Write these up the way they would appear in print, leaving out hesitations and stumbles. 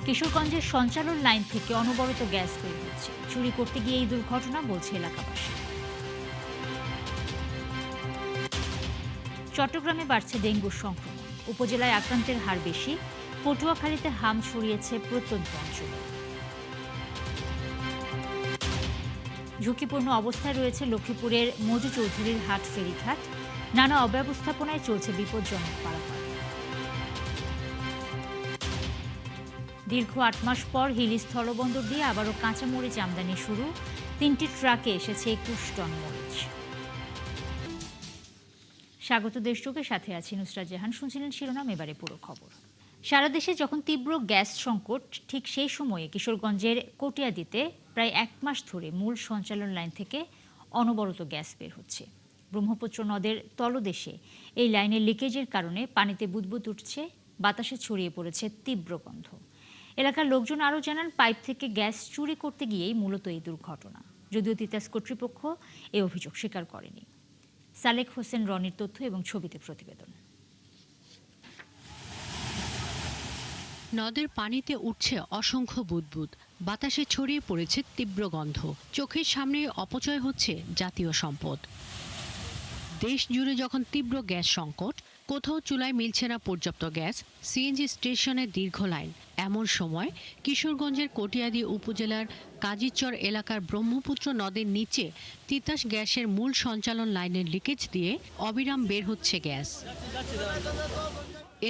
কিশোরগঞ্জের সঞ্চালন লাইন থেকে অনবরত গ্যাস বের হচ্ছে। চুরি করতে গিয়ে এই দুর্ঘটনা বলছে এলাকাবাসী। চট্টগ্রামে বাড়ছে ডেঙ্গুর সংক্রমণ। উপজেলায় আক্রান্তের হার বেশি। পটুয়াখালীতে হাম ছড়িয়েছে প্রত্যন্ত অঞ্চলে। ঝুঁকিপূর্ণ অবস্থায় রয়েছে লক্ষ্মীপুরের মজু চৌধুরীর হাট ফেরিঘাট। নানা অব্যবস্থাপনায় চলছে বিপজ্জনক পারাপার। দীর্ঘ ৮ মাস পর হিলি স্থলবন্দর দিয়ে আবারও কাঁচামরিচ আমদানি শুরু। ৩টি ট্রাকে এসেছে ২১ টন মরিচ। স্বাগত দেশযোগের সাথে আছি নুসরাত জাহান। শুনছিলেন শিরোনাম, এবারে পুরো খবর। সারা দেশে যখন তীব্র গ্যাস সংকট, ঠিক সেই সময়ে কিশোরগঞ্জের কটিয়াদীতে প্রায় ১ মাস ধরে মূল সঞ্চালন লাইন থেকে অনবরত গ্যাস বের হচ্ছে। ব্রহ্মপুত্র নদের তলদেশে এই লাইনের লিকেজের কারণে পানিতে বুদবুদ উঠছে, বাতাসে ছড়িয়ে পড়েছে তীব্র গন্ধ। এলাকার লোকজন আরও জানান, পাইপ থেকে গ্যাস চুরি করতে গিয়েই মূলত এই দুর্ঘটনা। যদিও তিতাস কর্তৃপক্ষ এই অভিযোগ স্বীকার করেনি। সালেক হোসেন রনির তথ্য এবং ছবিতে প্রতিবেদন। নদের পানিতে উঠছে অসংখ্য বুদবুদ, বাতাসে ছড়িয়ে পড়েছে তীব্র গন্ধ। চোখের সামনে অপচয় হচ্ছে জাতীয় সম্পদ। দেশ জুড়ে যখন তীব্র গ্যাস সংকট, কোথাও চুলায় মিলছে না পর্যাপ্ত গ্যাস, সিএনজি স্টেশনে দীর্ঘ লাইন, এমন সময় কিশোরগঞ্জের কটিয়াদী উপজেলার কাজীচর এলাকার ব্রহ্মপুত্র নদের নিচে তিতাস গ্যাসের মূল সঞ্চালন লাইনের লিকেজ দিয়ে অবিরাম বের হচ্ছে গ্যাস।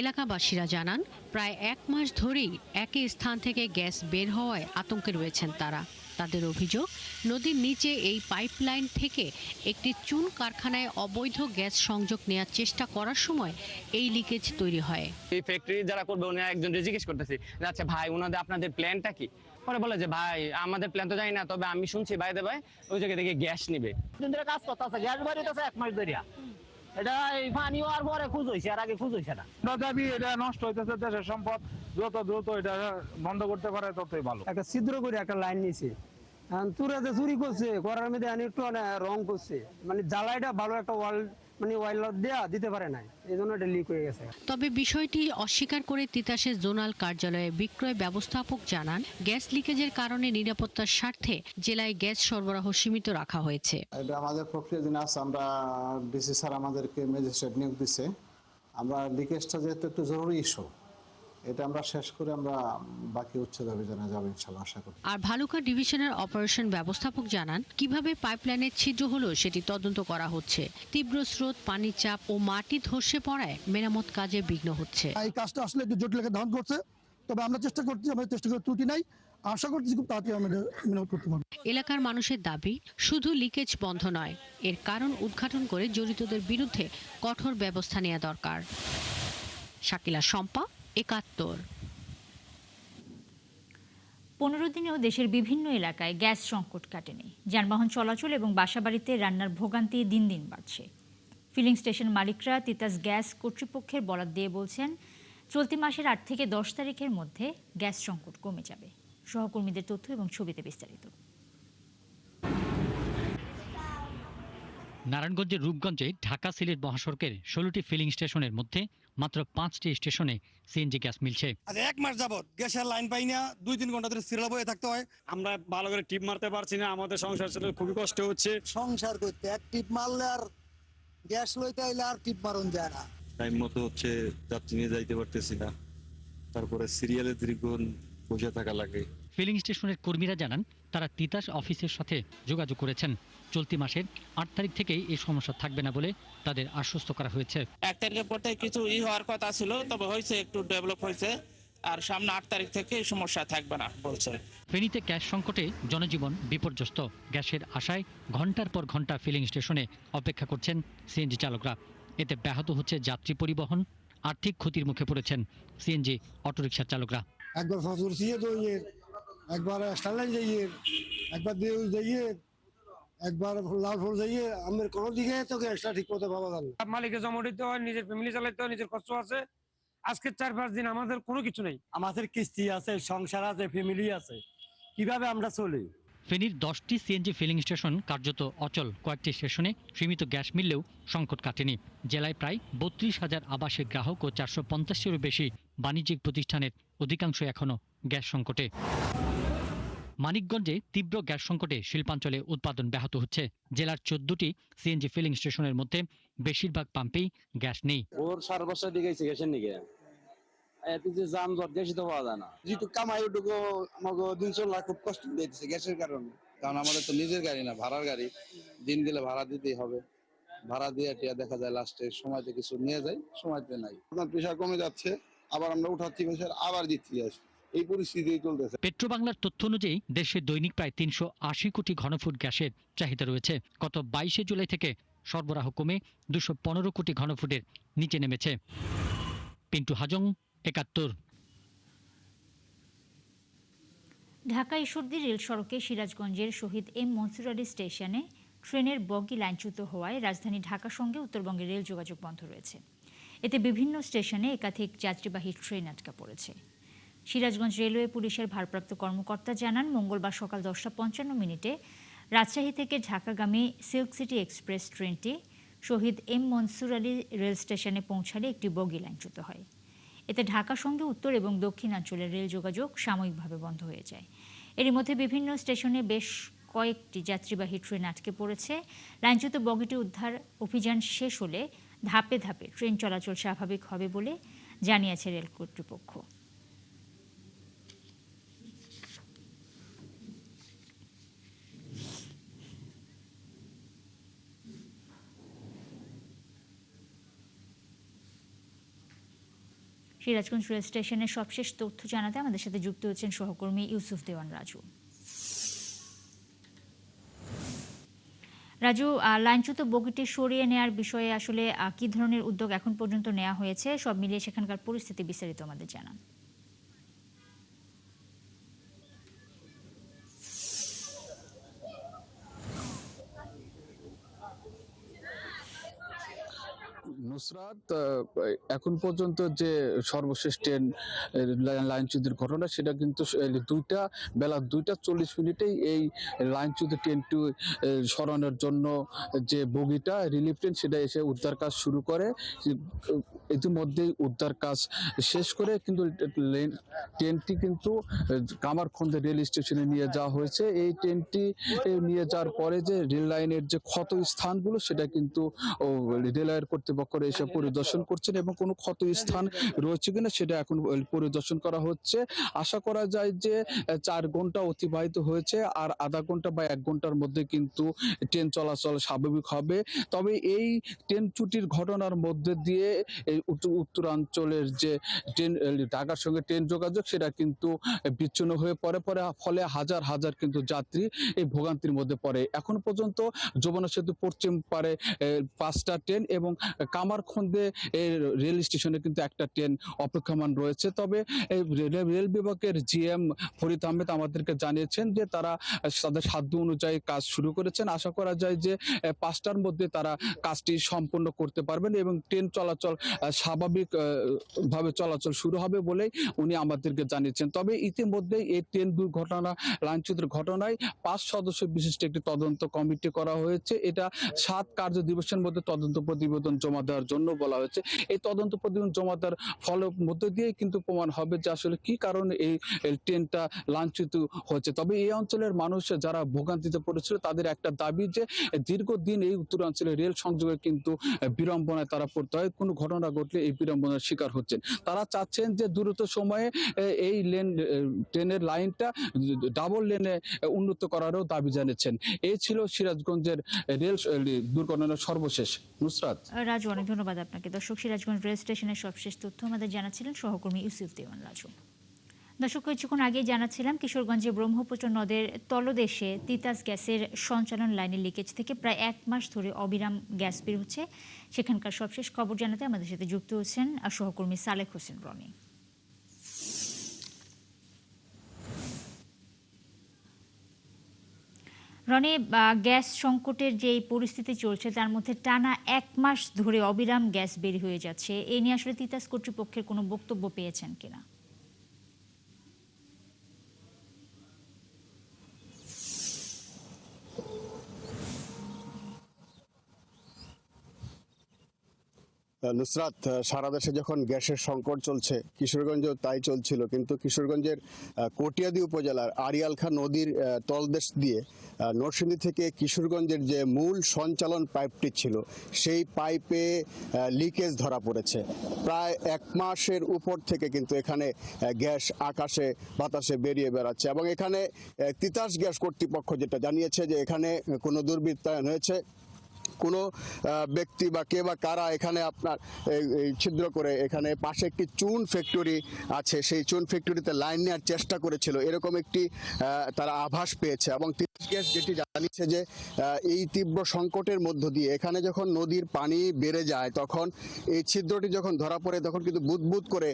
এলাকাবাসীরা জানান, প্রায় ১ মাস ধরেই একই স্থান থেকে গ্যাস বের হওয়ায় আতঙ্কে রয়েছেন তারা। তাদের অভিযোগ, নদীর নিচে এই পাইপলাইন থেকে একটি চুন কারখানায় অবৈধ গ্যাস সংযোগ নেওয়ার চেষ্টা করার সময় এই লিকেজ তৈরি হয়। এই ফ্যাক্টরি যারা করবে উনি একজন জিজ্ঞেস করতেছি, আচ্ছা ভাই ওনাদের আপনাদের প্ল্যানটা কি? পরে বলে যে ভাই আমাদের প্ল্যান তো জানি না, তবে আমি শুনছি বাইরে ভাই ওই জায়গা থেকে গ্যাস নিবে। কাজ করতেছে, গ্যাস বাড়িতেছে ১ মাস ধরে। এটা এই পানি হওয়ার পরে খুঁজ হয়েছে, আর আগে খুঁজ হয়েছে না। দাবি এটা নষ্ট হইতেছে, দেশের সম্পদ যত দ্রুত এটা বন্ধ করতে পারে ততই ভালো। একটা ছিদ্র করে একটা লাইন নিছে, তুরাতে চুরি করছে, করার মধ্যে একটু রং করছে, মানে জ্বালাইটা ভালো একটা ওয়াল দেয়া দিতে পারে নাই, এই জন্য এটা লিক হয়ে গেছে। তবে বিষয়টি অস্বীকার করে তিতাসের জোনাল কার্যালয়ে বিক্রয় ব্যবস্থাপক জানান, গ্যাস লিকেজের কারণে নিরাপত্তার স্বার্থে জেলায় গ্যাস সরবরাহ সীমিত রাখা হয়েছে। এটা আমাদের প্রক্রিয়াধীন আছে, আমরা ডিসি স্যার আমাদেরকে ম্যাজিস্ট্রেট নিয়োগ দিচ্ছে। আমরা লিকেজটা যেহেতু একটু জরুরি ইস্যু, এটা আমরা শেষ করে আমরা বাকি উচ্ছেদ অভিযানে যাবো ইনশাআল্লাহ, আশা করি। আর ভালুকা ডিভিশনের অপারেশন ব্যবস্থাপক জানান, কিভাবে পাইপলাইনের ছিদ্র হলো সেটি তদন্ত করা হচ্ছে। তীব্র স্রোত, পানির চাপ ও মাটি ধসে পড়ায় মেরামত কাজে বিঘ্ন হচ্ছে। এই কাজটা আসলে একটু জটিলতা ধারণ করছে, তবে আমরা চেষ্টা করছি, আমাদের চেষ্টা করে ত্রুটি নাই, আশা করছি খুব তাড়াতাড়ি আমরা মেরামত করতে পারবো। এলাকার মানুষের দাবি, শুধু লিকেজ বন্ধ নয়, এর কারণ উদ্ঘাটন করে জড়িতদের বিরুদ্ধে কঠোর ব্যবস্থা নেওয়া দরকার। শাকিলা শম্পা, ৭১। ১৫ দিনেও দেশের বিভিন্ন এলাকায় গ্যাস সংকট কাটেনি। যানবাহন চলাচল এবং বাসাবাড়িতে রান্নার ভোগান্তি দিন দিন বাড়ছে। ফিলিং স্টেশন মালিকরা তিতাস গ্যাস কর্তৃপক্ষের বরাত দিয়ে বলছেন, চলতি মাসের ৮ থেকে ১০ তারিখের মধ্যে গ্যাস সংকট কমে যাবে। সহকর্মীদের তথ্য এবং ছবিতে বিস্তারিত। নারায়ণগঞ্জের রূপগঞ্জে ঢাকা সিলেট মহাসড়কের ১৬টি ফিলিং স্টেশনের মধ্যে মাত্র ৫টি স্টেশনে সিএনজি গ্যাস মিলছে। ১ মাস যাবত গ্যাসের লাইন পাই না, ২-৩ ঘন্টা ধরে সিরিয়াল বয়ে থাকতে হয়। আমরা ভালো করে টিপ মারতে পারছি না, আমাদের সংসার চালাতে খুবই কষ্ট হচ্ছে। সংসার করতে এক টিপ মারলে আর গ্যাস লইতে আইলে আর টিপ মারুন যায় না। টাইম মতো যাত্রী নিয়ে যাইতে পারতেছি না, তারপরে সিরিয়ালে দীর্ঘক্ষণ বসে থাকা লাগে। ফিলিং স্টেশনের কর্মীরা জানান, তারা তিতাস অফিসের সাথে যোগাযোগ করেছেন। চলতি মাসের ৮ তারিখ থেকেই এই সমস্যা থাকবে না বলে তাদের আশ্বস্ত করা হয়েছে। ১ তারিখের পর থেকে কিছু হওয়ার কথা ছিল, তবে হয়েছে, একটু ডেভেলপ হয়েছে, আর সামনে ৮ তারিখ থেকে এই সমস্যা থাকবে না বলছে। ফেনীতে গ্যাস সংকটে জনজীবন বিপর্যস্ত। গ্যাসের আশায় ঘন্টার পর ঘন্টা ফিলিং স্টেশনে অপেক্ষা করছেন সিএনজি চালকরা। এতে ব্যাহত হচ্ছে যাত্রী পরিবহন, আর্থিক ক্ষতির মুখে পড়েছেন সিএনজি অটোরিকশার চালকরা। একবার ফসল সিয়ে দইয়ে, একবার স্টারলাইন যাইয়ে, একবার দিয়ে যাইয়ে, একবার লাল ফুল যাইয়ে, আমার কোনো দিকে তো গ্যাসটা ঠিক মতো পাওয়া যাবে না। মালিকে জমা দিতে হয়, নিজের ফ্যামিলি চালাইতে হয়, নিজের কষ্ট আছে। আজকে ৪-৫ দিন আমাদের কোনো কিছু নেই। আমাদের কিস্তি আছে, সংসার আছে, ফ্যামিলি আছে, কিভাবে আমরা চলি? ফেনীর 10টি সিএনজি ফিলিং স্টেশন কার্যত অচল। কয়েকটি স্টেশনে সীমিত গ্যাস মিললেও সংকট কাটেনি। জেলায় প্রায় ৩২,০০০ আবাসিক গ্রাহক ও ৪৫০-টিরও বেশি বাণিজ্যিক প্রতিষ্ঠানের অধিকাংশ এখনো গ্যাস সংকটে। মানিকগঞ্জে তীব্র গ্যাস সংকটে শিল্পাঞ্চলে উৎপাদন ব্যাহত হচ্ছে। জেলার 14টি সিএনজি ফিলিং স্টেশনের মধ্যে বেশিরভাগ পাম্পেই গ্যাস নেই। ওর 4 বছর দিকে গ্যাসের নিকে এত যে যানজট গ্যাসই তো পাওয়া যায় না। যেটুকু কামাই ওটুকু আমাকে দিন চলা খুব কষ্ট দিতেছে গ্যাসের কারণে। কারণ আমাদের তো নিজের গাড়ি না, ভাড়ার গাড়ি। দিন গেলে ভাড়া দিতেই হবে। ভাড়া দিয়ে টিয়া দেখা যায় লাস্টে সময়তে কিছু নিয়ে যায়, সময়তে নাই। আপনার প্রেশার কমে যাচ্ছে, আবার আমরা উঠাচ্ছি প্রেশার, আবার দিচ্ছি গ্যাস। এই পরিস্থিতি চলতেছে। পেট্রোবাংলার তথ্য অনুযায়ী দেশে দৈনিক প্রায় 380 কোটি ঘনফুট গ্যাসের চাহিদা রয়েছে। গত 22 জুলাই থেকে সরবরাহ কমে 215 কোটি ঘনফুটের নিচে নেমেছে। পিন্টু হাজং, 71। ঢাকা ঈশ্বরদী রেল সড়কে সিরাজগঞ্জের শহীদ এম মনসুর আলী স্টেশনে ট্রেনের বগি লাইনচ্যুত হওয়ায় রাজধানী ঢাকার সঙ্গে উত্তরবঙ্গের রেল যোগাযোগ বন্ধ রয়েছে। এতে বিভিন্ন স্টেশনে একাধিক যাত্রীবাহী ট্রেন আটকা পড়েছে। সিরাজগঞ্জ রেলওয়ে পুলিশের ভারপ্রাপ্ত কর্মকর্তা জানান, মঙ্গলবার সকাল 10:55 রাজশাহী থেকে ঢাকাগামী সিল্ক সিটি এক্সপ্রেস ট্রেনটি শহীদ এম মনসুর আলী রেল স্টেশনে পৌঁছালে একটি বগি লাইনচ্যুত হয়। এতে ঢাকার সঙ্গে উত্তর এবং দক্ষিণাঞ্চলের রেল যোগাযোগ সাময়িকভাবে বন্ধ হয়ে যায়। এরই মধ্যে বিভিন্ন স্টেশনে বেশ কয়েকটি যাত্রীবাহী ট্রেন আটকে পড়েছে। লাইনচ্যুত বগিটি উদ্ধার অভিযান শেষ হলে ধাপে ধাপে ট্রেন চলাচল স্বাভাবিক হবে বলে জানিয়েছে রেল কর্তৃপক্ষ। সিরাজগঞ্জ রেল স্টেশনের সবশেষ তথ্য জানাতে আমাদের সাথে যুক্ত হচ্ছেন সহকর্মী ইউসুফ দেওয়ান রাজু। রাজু, লাইনচ্যুত বগিটি সরিয়ে নেওয়ার বিষয়ে আসলে কি ধরনের উদ্যোগ এখন পর্যন্ত নেওয়া হয়েছে, সব মিলিয়ে সেখানকার পরিস্থিতি বিস্তারিত আমাদের জানান। নুসরাত, এখন পর্যন্ত যে সর্বশেষ ট্রেন লাইনচ্যুতির ঘটনা, সেটা কিন্তু বেলা 2:40 এই লাইনচ্যুত ট্রেনটি সরানোর জন্য যে বগিটা রিলিফ ট্রেন, সেটা এসে উদ্ধার কাজ শুরু করে। ইতিমধ্যেই উদ্ধার কাজ শেষ করে কিন্তু ট্রেনটি কিন্তু কামারখন্দে রেল স্টেশনে নিয়ে যাওয়া হয়েছে। এই ট্রেনটি নিয়ে যাওয়ার পরে যে রেল লাইনের যে ক্ষত স্থানগুলো, সেটা কিন্তু রেলওয়ের কর্তৃপক্ষ এসে পরিদর্শন করছেন এবং কোনো ক্ষত স্থান রয়েছে কিনা সেটা এখন পরিদর্শন করা হচ্ছে। আশা করা যায় যে 4 ঘন্টা অতিবাহিত হয়েছে, আর আধা ঘন্টা বা 1 ঘন্টার মধ্যে কিন্তু ট্রেন চলাচল স্বাভাবিক হবে। তবে এই ট্রেন ত্রুটির ঘটনার মধ্যে দিয়ে এই উত্তরাঞ্চলের যে ট্রেন, ঢাকার সঙ্গে ট্রেন যোগাযোগ, সেটা কিন্তু বিচ্ছিন্ন হয়ে পড়ে, ফলে হাজার হাজার কিন্তু যাত্রী এই ভোগান্তির মধ্যে পড়ে। এখন পর্যন্ত যমুনা সেতু পশ্চিম পারে 5টা ট্রেন এবং কামারখন্দে রেল স্টেশনে কিন্তু একটা ট্রেন অপেক্ষমান রয়েছে। তবে রেল বিভাগের জিএম ফরিদ আহমেদ আমাদেরকে জানিয়েছেন যে তারা তাদের সাধ্য অনুযায়ী কাজ শুরু করেছেন। আশা করা যায় যে 5টার মধ্যে তারা কাজটি সম্পন্ন করতে পারবেন এবং ট্রেন চলাচল স্বাভাবিক ভাবে চলাচল শুরু হবে বলেই উনি আমাদেরকে জানিয়েছেন। তবে ইতিমধ্যে এই ট্রেন দুর্ঘটনা লাইনচ্যুতির ঘটনায় 5 সদস্য বিশিষ্ট একটি তদন্ত কমিটি করা হয়েছে। এটা 7 কার্য দিবসের মধ্যে তদন্ত প্রতিবেদন জমা দেওয়ার জন্য বলা হয়েছে। এই তদন্ত প্রতিবেদন জমা দেওয়ার ফলের মধ্যে দিয়ে কিন্তু প্রমাণ হবে যে আসলে কি কারণে এই ট্রেনটা লাইনচ্যুত হয়েছে। তবে এই অঞ্চলের মানুষ যারা ভোগান্তিতে পড়েছিল, তাদের একটা দাবি যে দীর্ঘদিন এই উত্তরাঞ্চলে রেল সংযোগে কিন্তু বিড়ম্বনায় তারা পড়তে হয়। কোনো ঘটনা ঘটলে এই বিড়ম্বনার শিকার হচ্ছেন। তারা চাচ্ছেন যে দ্রুত সময়ে এই ট্রেনের লাইনটা ডাবল লেনে উন্নত করারও দাবি জানিয়েছেন। এই ছিল সিরাজগঞ্জের রেল দুর্ঘটনার সর্বশেষ। নুসরাত, রাজু, অনেক ধন্যবাদ আপনাকে। দর্শক, সিরাজগঞ্জ রেল স্টেশনের সবশেষ তথ্য আমাদের জানাচ্ছিলেন সহকর্মী ইউসুফ দেওয়ান রাজু। দর্শক, কিছুক্ষণ আগেই জানাচ্ছিলাম কিশোরগঞ্জে ব্রহ্মপুত্র নদের তলদেশে তিতাস গ্যাসের সঞ্চালন লাইনের লিকেজ থেকে প্রায় 1 মাস ধরে অবিরাম গ্যাস বের হচ্ছে। সেখানকার সবশেষ খবর জানাতে আমাদের সাথে যুক্ত হচ্ছেন সহকর্মী সালেক হোসেন রনি। রনি, গ্যাস সংকটের যে পরিস্থিতি চলছে, তার মধ্যে টানা 1 মাস ধরে অবিরাম গ্যাস বের হয়ে যাচ্ছে। এ নিয়ে আসলে তিতাস কর্তৃপক্ষের কোনো বক্তব্য পেয়েছেন কিনা? নুসরাত, সারা দেশে যখন গ্যাসের সংকট চলছে, কিশোরগঞ্জেও তাই চলছিল, কিন্তু কিশোরগঞ্জের কটিয়াদী উপজেলার আড়িয়ালখা নদীর তলদেশ দিয়ে নরসিংদী থেকে কিশোরগঞ্জের যে মূল সঞ্চালন পাইপটি ছিল সেই পাইপে লিকেজ ধরা পড়েছে। প্রায় 1 মাসের উপর থেকে কিন্তু এখানে গ্যাস আকাশে বাতাসে বেরিয়ে বেড়াচ্ছে এবং এখানে তিতাস গ্যাস কর্তৃপক্ষ যেটা জানিয়েছে যে এখানে কোনো দুর্বৃত্তায়ন হয়েছে, কোনো ব্যক্তি বা কে বা কারা এখানে আপনার এই ছিদ্র করে এখানে পাশে একটি চুন ফ্যাক্টরি আছে, সেই চুন ফ্যাক্টরিতে লাইন নেওয়ার চেষ্টা করেছিল, এরকম একটি তারা আভাস পেয়েছে। এবং তিতাস গ্যাস যেটি জানিয়েছে যে এই তীব্র সংকটের মধ্য দিয়ে এখানে যখন নদীর পানি বেড়ে যায় তখন এই ছিদ্রটি যখন ধরা পড়ে তখন কিন্তু বুদবুদ করে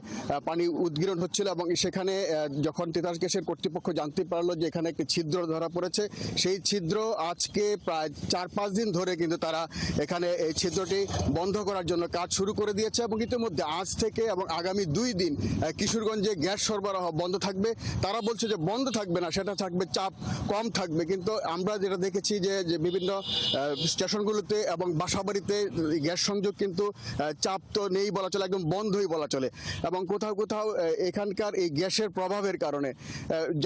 পানি উদ্গীরণ হচ্ছিল এবং সেখানে যখন তিতাস গ্যাসের কর্তৃপক্ষ জানতে পারলো যে এখানে একটি ছিদ্র ধরা পড়েছে, সেই ছিদ্র আজকে প্রায় 4-5 দিন ধরে কিন্তু তারা এখানে এই ছিদ্রটি বন্ধ করার জন্য কাজ শুরু করে দিয়েছে এবং ইতিমধ্যে আজ থেকে এবং আগামী 2 দিন কিশোরগঞ্জে গ্যাস সরবরাহ বন্ধ থাকবে। তারা বলছে যে বন্ধ থাকবে না, সেটা থাকবে চাপ কম থাকবে, কিন্তু আমরা যেটা দেখেছি যে বিভিন্ন স্টেশনগুলোতে এবং বাসাবাড়িতে গ্যাস সংযোগ কিন্তু চাপ তো নেই বলা চলে, একদম বন্ধই বলা চলে। এবং কোথাও কোথাও এখানকার এই গ্যাসের প্রভাবের কারণে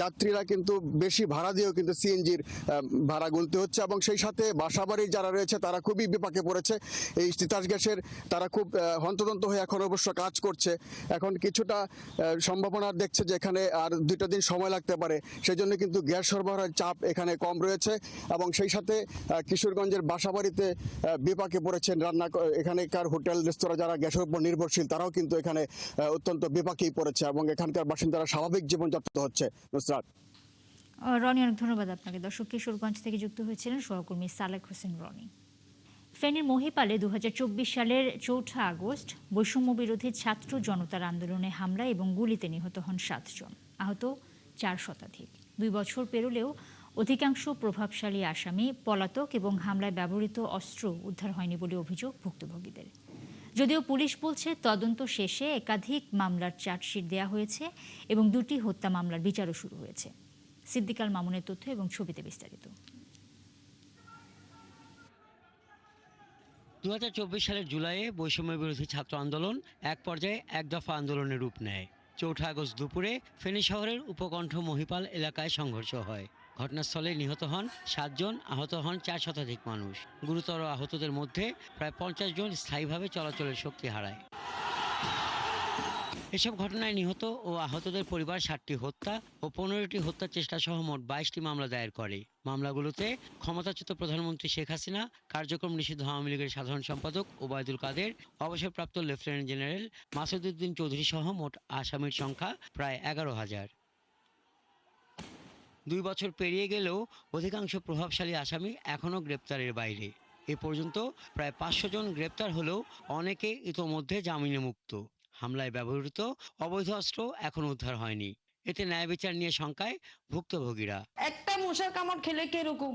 যাত্রীরা কিন্তু বেশি ভাড়া দিয়েও কিন্তু সিএনজির ভাড়া গুনতে হচ্ছে এবং সেই সাথে বাসাবাড়ির যারা রয়েছে তারা খুবই বিপাকে পড়েছে। এই তিতাস গ্যাসের তারা খুব হন্তদন্ত হয়ে এখন অবশ্য কাজ করছে। এখন কিছুটা সম্ভাবনা দেখছে যে এখানে আর 2টা দিন সময় লাগতে পারে, সেজন্য কিন্তু গ্যাস সরবরাহের চাপ এখানে কম রয়েছে এবং সেই সাথে কিশোরগঞ্জের বাসাবাড়িতে বিপাকে পড়েছেন এখানকার হোটেল রেস্তোরাঁ যারা গ্যাসের উপর নির্ভরশীল, তারাও কিন্তু এখানে অত্যন্ত বিপাকেই পড়েছে এবং এখানকার বাসিন্দারা স্বাভাবিক জীবনযাপন হচ্ছে। নুসরাত। রনি, অনেক ধন্যবাদ আপনাকে। দর্শক, কিশোরগঞ্জ থেকে যুক্ত হয়েছিলেন সহকর্মী সালেক হোসেন রনি। ফেনীর মহিপালে 2024 সালের 4 আগস্ট বৈষম্য বিরোধী ছাত্র জনতার আন্দোলনে হামলা এবং গুলিতে নিহত হন 7 জন, আহত 4 শতাধিক। 2 বছর পেরোলেও অধিকাংশ প্রভাবশালী আসামি পলাতক এবং হামলায় ব্যবহৃত অস্ত্র উদ্ধার হয়নি বলে অভিযোগ ভুক্তভোগীদের। যদিও পুলিশ বলছে তদন্ত শেষে একাধিক মামলার চার্জশিট দেওয়া হয়েছে এবং 2টি হত্যা মামলার বিচারও শুরু হয়েছে। সিদ্দিক আল মামুনের তথ্য এবং ছবিতে বিস্তারিত। 2024 সালের জুলাইয়ে বৈষম্য বিরোধী ছাত্র আন্দোলন এক পর্যায়ে এক দফা আন্দোলনের রূপ নেয়। 4 আগস্ট দুপুরে ফেনী শহরের উপকণ্ঠ মহিপাল এলাকায় সংঘর্ষ হয়। ঘটনাস্থলে নিহত হন 7 জন, আহত হন 4 শতাধিক মানুষ। গুরুতর আহতদের মধ্যে প্রায় 50 জন স্থায়ীভাবে চলাচলের শক্তি হারায়। এসব ঘটনায় নিহত ও আহতদের পরিবার 7টি হত্যা ও 15টি হত্যার চেষ্টা সহ মোট 22টি মামলা দায়ের করে। মামলাগুলোতে ক্ষমতাচ্যুত প্রধানমন্ত্রী শেখ হাসিনা, কার্যক্রম নিষিদ্ধ আওয়ামী লীগের সাধারণ সম্পাদক ওবায়দুল কাদের, অবসরপ্রাপ্ত লেফটেন্যান্ট জেনারেল মাসুদউদ্দিন চৌধুরী সহ মোট আসামির সংখ্যা প্রায় 11,000। 2 বছর পেরিয়ে গেলেও অধিকাংশ প্রভাবশালী আসামি এখনও গ্রেপ্তারের বাইরে। এ পর্যন্ত প্রায় 500 জন গ্রেপ্তার হলেও অনেকে ইতোমধ্যে জামিনে মুক্ত। হামলায় ব্যবহৃত অবৈধ অস্ত্র এখন উদ্ধার হয়নি। এতে ন্যায় বিচার নিয়ে শঙ্কায় ভুক্তভোগীরা। একটা মশার কামড় খেলে কিরকম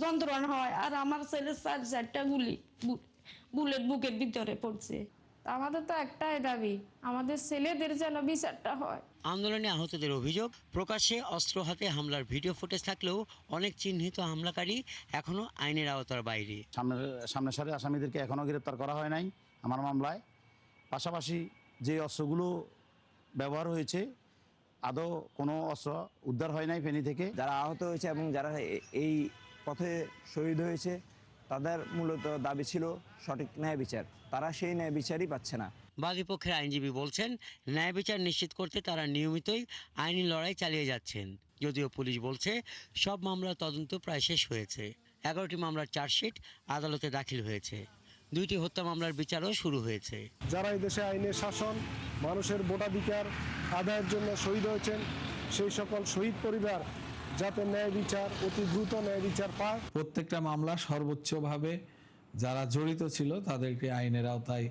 যন্ত্রণা হয়, আর আমার ছেলের 4টা গুলি বুলেট বুকের ভিতরে পড়ছে। আমাদের তো একটাই দাবি, আমাদের ছেলেদের যেন বিচারটা হয়। আন্দোলনে আহতদের অভিযোগ, প্রকাশ্যে অস্ত্র হাতে হামলার ভিডিও ফুটেজ থাকলেও অনেক চিহ্নিত হামলাকারী এখনো আইনের আওতার বাইরে। সামনের সারি আসামিদেরকে এখনো গ্রেপ্তার করা হয় নাই আমার মামলায়। পাশাপাশি যে অস্ত্রগুলো ব্যবহার হয়েছে আদৌ কোনো অস্ত্র উদ্ধার হয় নাই ফেনী থেকে। যারা আহত হয়েছে এবং যারা এই পথে শহীদ হয়েছে তাদের মূলত দাবি ছিল সঠিক ন্যায় বিচার। তারা সেই ন্যায় বিচারই পাচ্ছে না। বাদীপক্ষের আইনজীবী বলছেন, ন্যায় বিচার নিশ্চিত করতে তারা নিয়মিতই আইনি লড়াই চালিয়ে যাচ্ছেন। যদিও পুলিশ বলছে সব মামলার তদন্ত প্রায় শেষ হয়েছে। 11টি মামলার চার্জশিট আদালতে দাখিল হয়েছে। 2টি হত্যা মামলার বিচারও শুরু হয়েছে। যারা এই দেশে আইনের শাসন, মানুষের ভোটাধিকার আদায়ের জন্য শহীদ হয়েছেন, সেই সকল শহীদ পরিবার যাতে ন্যায় বিচার, অতি দ্রুত ন্যায় বিচার পায়। প্রত্যেকটা মামলা সর্বোচ্চভাবে যারা জড়িত ছিল তাদেরকে আইনের আওতায়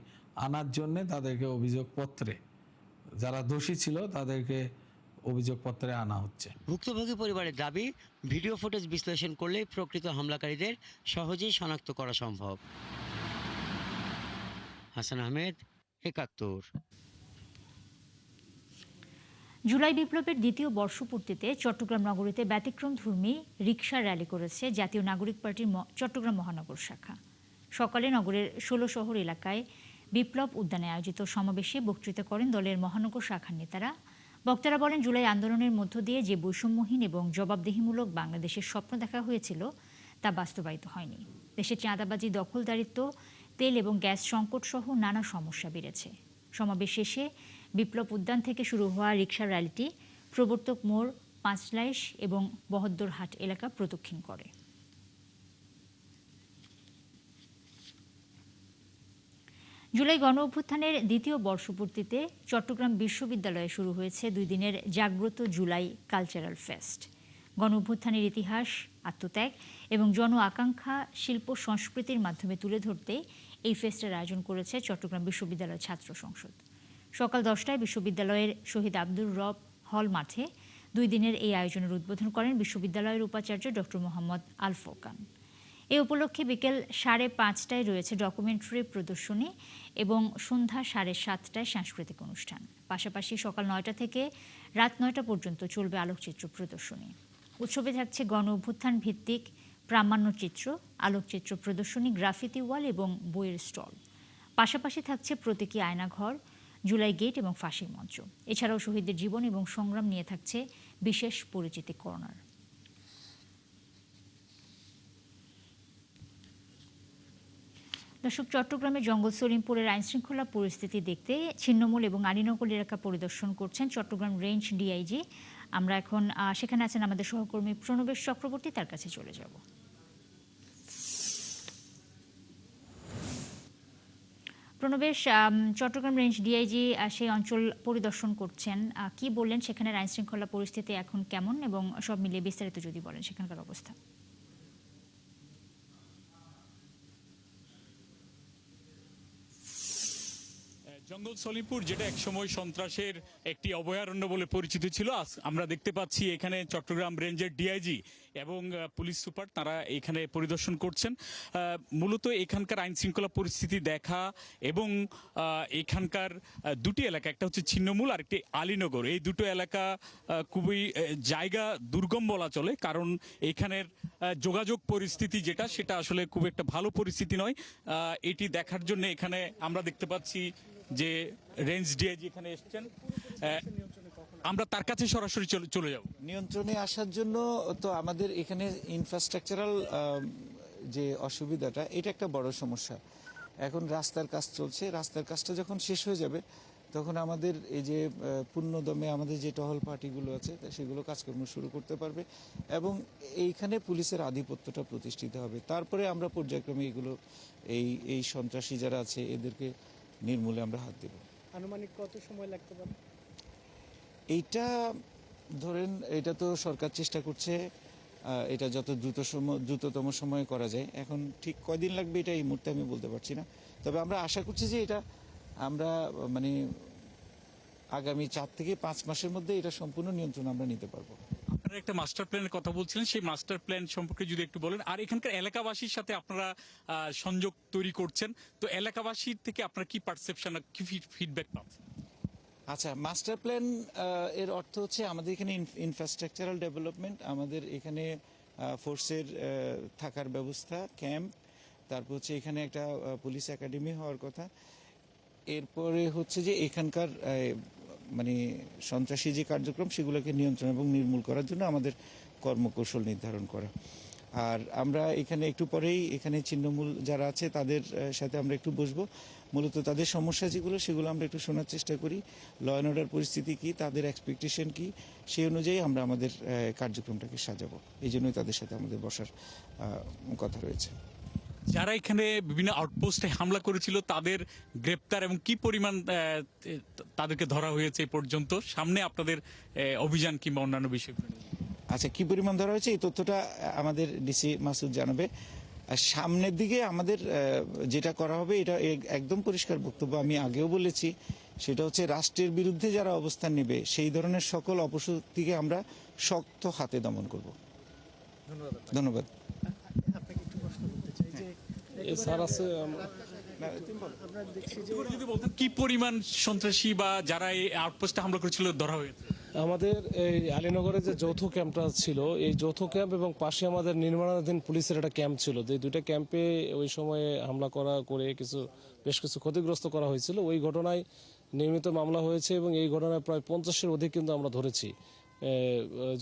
আনার জন্য তাদেরকে অভিযোগপত্রে, যারা দোষী ছিল তাদেরকে অভিযোগপত্রে আনা হচ্ছে। ভুক্তভোগী পরিবারের দাবি, ভিডিও ফুটেজ বিশ্লেষণ করলে প্রকৃত হামলাকারীদের সহজেই শনাক্ত করা সম্ভব। হাসান আহমেদ, ৭১। জুলাই বিপ্লবের দ্বিতীয় বর্ষপূর্তিতে চট্টগ্রাম নগরীতে ব্যতিক্রমধর্মী রিকশা র্যালি করেছে জাতীয় নাগরিক পার্টির চট্টগ্রাম মহানগর শাখা। সকালে নগরের 16 শহর এলাকায় বিপ্লব উদ্যানে আয়োজিত সমাবেশে বক্তৃতা করেন দলের মহানগর শাখার নেতারা। বক্তারা বলেন, জুলাই আন্দোলনের মধ্য দিয়ে যে বৈষম্যহীন এবং জবাবদিহিমূলক বাংলাদেশের স্বপ্ন দেখা হয়েছিল তা বাস্তবায়িত হয়নি। দেশে চাঁদাবাজি, দখলদারিত্ব, তেল এবং গ্যাস সংকট সহ নানা সমস্যা বেড়েছে। সমাবেশ শেষে বিপ্লব উদ্যান থেকে শুরু হওয়া রিকশা র্যালিটি প্রবর্তক মোড়, পাঁচলাইশ এবং বহদ্দরহাট এলাকা প্রদক্ষিণ করে। জুলাই গণ অভ্যুত্থানের দ্বিতীয় বর্ষপূর্তিতে চট্টগ্রাম বিশ্ববিদ্যালয়ে শুরু হয়েছে 2 দিনের জাগ্রত জুলাই কালচারাল ফেস্ট। গণ অভ্যুত্থানের ইতিহাস, আত্মত্যাগ এবং জন আকাঙ্ক্ষা শিল্প সংস্কৃতির মাধ্যমে তুলে ধরতে এই ফেস্টের আয়োজন করেছে চট্টগ্রাম বিশ্ববিদ্যালয় ছাত্র সংসদ। সকাল 10টায় বিশ্ববিদ্যালয়ের শহীদ আব্দুর রব হল মাঠে 2 দিনের এই আয়োজনের উদ্বোধন করেন বিশ্ববিদ্যালয়ের উপাচার্য ডক্টর মোহাম্মদ আল ফোরকান। এই উপলক্ষে বিকেল 5:30টায় রয়েছে ডকুমেন্টারি প্রদর্শনী এবং সন্ধ্যা 7:30টায় সাংস্কৃতিক অনুষ্ঠান। পাশাপাশি সকাল 9টা থেকে রাত 9টা পর্যন্ত চলবে আলোকচিত্র প্রদর্শনী। উৎসবে থাকছে গণ অভ্যুত্থান ভিত্তিক প্রামাণ্যচিত্র, আলোকচিত্র প্রদর্শনী, গ্রাফিতি ওয়াল এবং বইয়ের স্টল। পাশাপাশি থাকছে প্রতীকী আয়নাঘর, জুলাই গেট এবং ফাঁসির মঞ্চ। এছাড়াও শহীদদের জীবন এবং সংগ্রাম নিয়ে থাকছে বিশেষ পরিচিতি কর্নার। দর্শক, চট্টগ্রামের জঙ্গল সলিমপুরের আইনশৃঙ্খলা পরিস্থিতি দেখতে ছিন্নমূল এবং আলীনগর এলাকা পরিদর্শন করছেন চট্টগ্রাম রেঞ্জ ডিআইজি। আমরা এখন সেখানে আছেন আমাদের সহকর্মী প্রণবেশ চক্রবর্তী, তার কাছে চলে যাব। প্রণবেশ, চট্টগ্রাম রেঞ্জ ডিআইজি সেই অঞ্চল পরিদর্শন করছেন, কি বললেন সেখানের আইনশৃঙ্খলা পরিস্থিতি এখন কেমন এবং সব মিলিয়ে বিস্তারিত যদি বলেন সেখানকার অবস্থা। জঙ্গল সলিমপুর, যেটা একসময় সন্ত্রাসের একটি অভয়ারণ্য বলে পরিচিত ছিল, আমরা দেখতে পাচ্ছি এখানে চট্টগ্রাম রেঞ্জের ডিআইজি এবং পুলিশ সুপার তারা এখানে পরিদর্শন করছেন। মূলত এখানকার আইন শৃঙ্খলা পরিস্থিতি দেখা এবং এখানকার দুটি এলাকা, একটা হচ্ছে ছিন্নমূল আর একটি আলীনগর, এই দুটো এলাকা খুবই জায়গা দুর্গম বলা চলে, কারণ এখানের যোগাযোগ পরিস্থিতি যেটা সেটা আসলে খুব একটা ভালো পরিস্থিতি নয়। এটি দেখার জন্য এখানে আমরা দেখতে পাচ্ছি যে রেঞ্জ ডিআইজি এখানে এসেছেন, আমরা তার কাছে সরাসরি চলে যাব। নিয়ন্ত্রণে আসার জন্য তো আমাদের এখানে ইনফ্রাস্ট্রাকচারাল যে অসুবিধাটা, এটা একটা বড় সমস্যা। এখন রাস্তার কাজ চলছে, রাস্তার কাজটা যখন শেষ হয়ে যাবে তখন আমাদের এই যে পূর্ণদমে আমাদের যে টহল পার্টিগুলো আছে সেগুলো কাজকর্ম শুরু করতে পারবে এবং এইখানে পুলিশের আধিপত্যটা প্রতিষ্ঠিত হবে। তারপরে আমরা পর্যায়ক্রমে এগুলো এই সন্ত্রাসী যারা আছে এদেরকে নির্মূলে আমরা হাত দেব। আনুমানিক কত সময় লাগতে পারে? এইটা ধরেন, এটা তো সরকার চেষ্টা করছে এটা যত দ্রুততম সময়ে করা যায়। এখন ঠিক কয়দিন লাগবে এটা এই মুহূর্তে আমি বলতে পারছি না, তবে আমরা আশা করছি যে এটা আমরা মানে আগামী 4 থেকে 5 মাসের মধ্যে এটা সম্পূর্ণ নিয়ন্ত্রণ আমরা নিতে পারবো। আপনারা একটা মাস্টার প্ল্যানের কথা বলছিলেন, সেই মাস্টার প্ল্যান সম্পর্কে যদি একটু বলেন, আর এখানকার এলাকাবাসীর সাথে আপনারা সংযোগ তৈরি করছেন, তো এলাকাবাসীর থেকে আপনারা কি পারসেপশন, কি ফিডব্যাক পাচ্ছেন? আচ্ছা, মাস্টার প্ল্যান এর অর্থ হচ্ছে আমাদের এখানে ইনফ্রাস্ট্রাকচারাল ডেভেলপমেন্ট, আমাদের এখানে ফোর্সের থাকার ব্যবস্থা, ক্যাম্প, তারপর হচ্ছে এখানে একটা পুলিশ একাডেমি হওয়ার কথা। এরপরে হচ্ছে যে এখানকার মানে সন্ত্রাসী যে কার্যক্রম সেগুলোকে নিয়ন্ত্রণ এবং নির্মূল করার জন্য আমাদের কর্মকৌশল নির্ধারণ করা। আর আমরা এখানে একটু পরেই এখানে ছিন্নমূল যারা আছে তাদের সাথে আমরা একটু বসবো, মূলত তাদের সমস্যা যেগুলো সেগুলো আমরা একটু শোনার চেষ্টা করি, ল অ্যান্ড অর্ডার পরিস্থিতি কি, তাদের এক্সপেকটেশন কি, সেই অনুযায়ী আমরা আমাদের কার্যক্রমটাকে সাজাবো। এই জন্যই তাদের সাথে আমাদের বসার কথা রয়েছে। যারা এখানে বিভিন্ন আউটপোস্টে হামলা করেছিল তাদের গ্রেপ্তার এবং কি পরিমাণ তাদেরকে ধরা হয়েছে এই পর্যন্ত, সামনে আপনাদের অভিযান কিংবা অন্যান্য বিষয়গুলো? আচ্ছা, কি পরিমাণ ধরা হয়েছে এই তথ্যটা আমাদের ডিসি মাসুদ জানাবে। আর সামনের দিকে আমাদের যেটা করা হবে এটা একদম পরিষ্কার বক্তব্য, আমি আগেও বলেছি, সেটা হচ্ছে রাষ্ট্রের বিরুদ্ধে যারা অবস্থান নেবে সেই ধরনের সকল অপশক্তিকে আমরা শক্ত হাতে দমন করব। ধন্যবাদ। কি পরিমাণ সন্ত্রাসী বা যারা এই আউটপোস্টে হামলা করেছিল ধরা হয়েছে? আমাদের এই আলীনগরে যে যৌথ ক্যাম্পটা ছিল, এই যৌথ ক্যাম্প এবং পাশে আমাদের নির্মাণাধীন পুলিশের একটা ক্যাম্প ছিল, যে দুইটা ক্যাম্পে ওই সময়ে হামলা করে বেশ কিছু ক্ষতিগ্রস্ত করা হয়েছিল। ওই ঘটনায় নিয়মিত মামলা হয়েছে এবং এই ঘটনায় প্রায় 50-এর অধিক কিন্তু আমরা ধরেছি।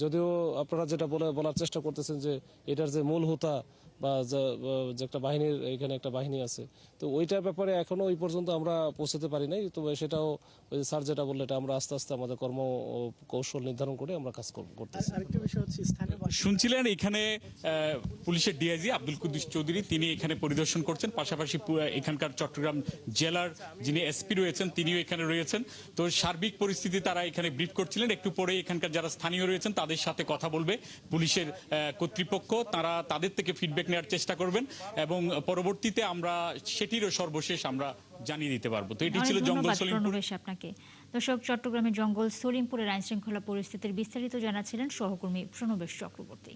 যদিও আপনারা যেটা বলার চেষ্টা করতেছেন যে এটার যে মূল হোতা বা যে একটা বাহিনীর, এখানে একটা বাহিনী আছে, তো ওইটার ব্যাপারে এখনো ওই পর্যন্ত আমরা পৌঁছতে পারি নাই। তবে সেটাও ওই যে স্যার যেটা বললে, এটা আমরা আস্তে আস্তে আমাদের কর্ম কৌশল নির্ধারণ করে আমরা কাজ করতেছি। আরেকটা বিষয় হচ্ছে স্থানীয় শুনছিলেন এখানে পুলিশের ডিআইজি আব্দুল কুদ্দুস চৌধুরী, তিনি এখানে পরিদর্শন করছেন। পাশাপাশি এখানকার চট্টগ্রাম জেলার যিনি এসপি রয়েছেন তিনিও এখানে রয়েছেন। তো সার্বিক পরিস্থিতি তারা এখানে ব্রিফ করছিলেন। একটু পরে এখানকার যারা স্থানীয় রয়েছেন তাদের সাথে কথা বলবে পুলিশের কর্তৃপক্ষ, তারা তাদের থেকে ফিডব্যাক নেওয়ার চেষ্টা করবেন এবং পরবর্তীতে আমরা সেটিরও সর্বশেষ আমরা জানিয়ে দিতে পারবো। তো এটি ছিল জঙ্গল সলিমপুর। আপনাকে দর্শক, চট্টগ্রামের জঙ্গল সলিমপুরের আইন শৃঙ্খলা পরিস্থিতির বিস্তারিত জানাচ্ছিলেন সহকর্মী প্রণবেশ চক্রবর্তী।